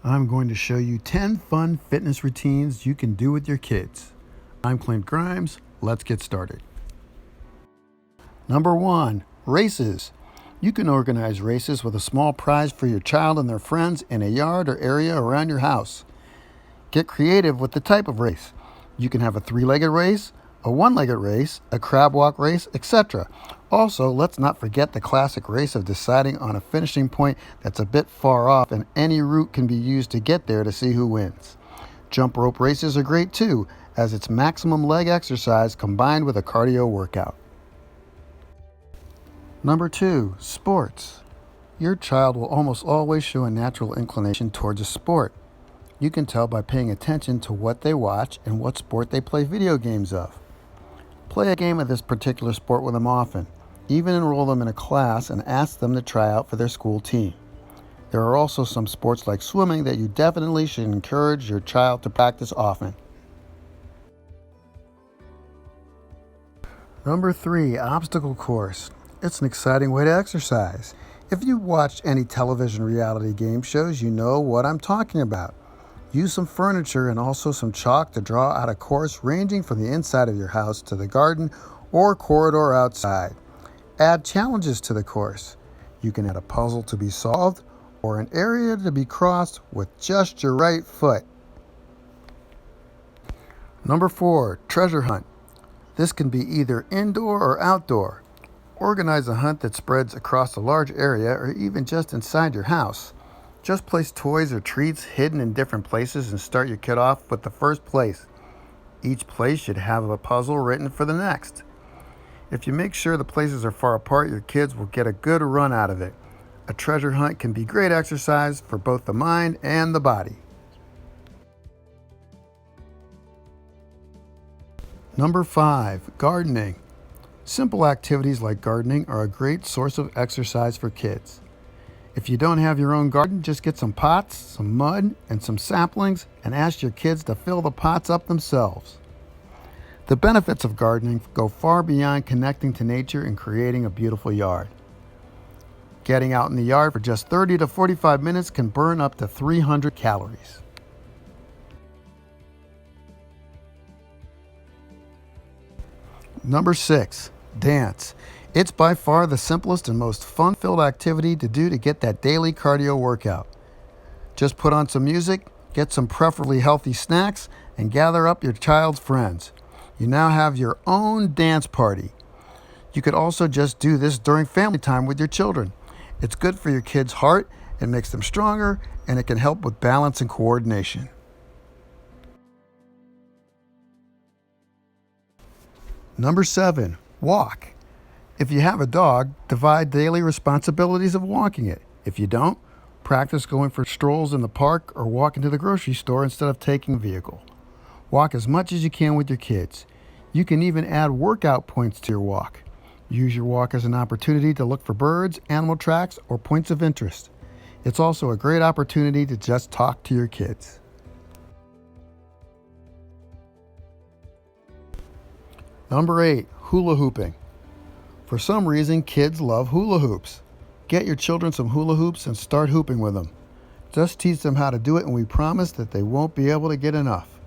I'm going to show you 10 fun fitness routines you can do with your kids. I'm Clint Grimes. Let's get started. Number 1, races. You can organize races with a small prize for your child and their friends in a yard or area around your house. Get creative with the type of race. You can have a 3-legged race, a 1-legged race, a crab walk race, etc. Also, let's not forget the classic race of deciding on a finishing point that's a bit far off, and any route can be used to get there to see who wins. Jump rope races are great too, as it's maximum leg exercise combined with a cardio workout. Number 2, sports. Your child will almost always show a natural inclination towards a sport. You can tell by paying attention to what they watch and what sport they play video games of. Play a game of this particular sport with them often. Even enroll them in a class and ask them to try out for their school team. There are also some sports like swimming that you definitely should encourage your child to practice often. Number 3, obstacle course. It's an exciting way to exercise. If you've watched any television reality game shows, you know what I'm talking about. Use some furniture and also some chalk to draw out a course ranging from the inside of your house to the garden or corridor outside. Add challenges to the course. You can add a puzzle to be solved or an area to be crossed with just your right foot. Number 4, treasure hunt. This can be either indoor or outdoor. Organize a hunt that spreads across a large area or even just inside your house. Just place toys or treats hidden in different places and start your kid off with the first place. Each place should have a puzzle written for the next. If you make sure the places are far apart, your kids will get a good run out of it. A treasure hunt can be great exercise for both the mind and the body. Number 5, gardening. Simple activities like gardening are a great source of exercise for kids. If you don't have your own garden, just get some pots, some mud, and some saplings and ask your kids to fill the pots up themselves. The benefits of gardening go far beyond connecting to nature and creating a beautiful yard. Getting out in the yard for just 30 to 45 minutes can burn up to 300 calories. Number 6, dance. It's by far the simplest and most fun-filled activity to do to get that daily cardio workout. Just put on some music, get some preferably healthy snacks, and gather up your child's friends. You now have your own dance party. You could also just do this during family time with your children. It's good for your kids' heart, it makes them stronger, and it can help with balance and coordination. Number 7, walk. If you have a dog, divide daily responsibilities of walking it. If you don't, practice going for strolls in the park or walking to the grocery store instead of taking a vehicle. Walk as much as you can with your kids. You can even add workout points to your walk. Use your walk as an opportunity to look for birds, animal tracks, or points of interest. It's also a great opportunity to just talk to your kids. Number 8, hula hooping. For some reason, kids love hula hoops. Get your children some hula hoops and start hooping with them. Just teach them how to do it and we promise that they won't be able to get enough.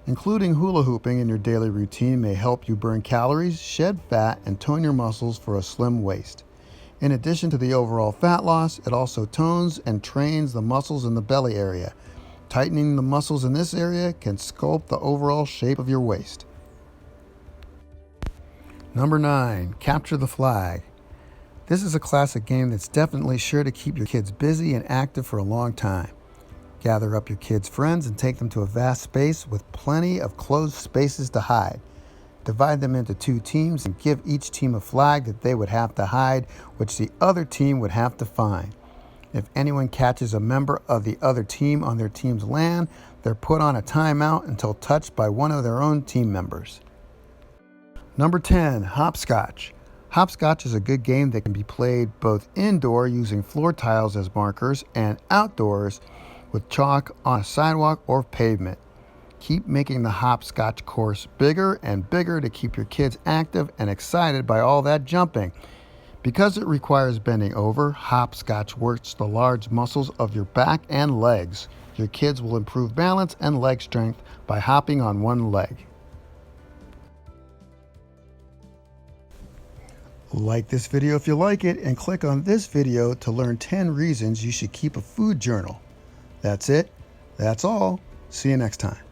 Including hula hooping in your daily routine may help you burn calories, shed fat, and tone your muscles for a slim waist. In addition to the overall fat loss, it also tones and trains the muscles in the belly area. Tightening the muscles in this area can sculpt the overall shape of your waist. Number 9, capture the flag. This is a classic game that's definitely sure to keep your kids busy and active for a long time. Gather up your kids' friends and take them to a vast space with plenty of closed spaces to hide. Divide them into 2 teams and give each team a flag that they would have to hide, which the other team would have to find. If anyone catches a member of the other team on their team's land, they're put on a timeout until touched by one of their own team members. Number 10, hopscotch. Hopscotch is a good game that can be played both indoor using floor tiles as markers and outdoors with chalk on a sidewalk or pavement. Keep making the hopscotch course bigger and bigger to keep your kids active and excited by all that jumping. Because it requires bending over, hopscotch works the large muscles of your back and legs. Your kids will improve balance and leg strength by hopping on one leg. Like this video if you like it, and click on this video to learn 10 reasons you should keep a food journal. That's it. That's all. See you next time.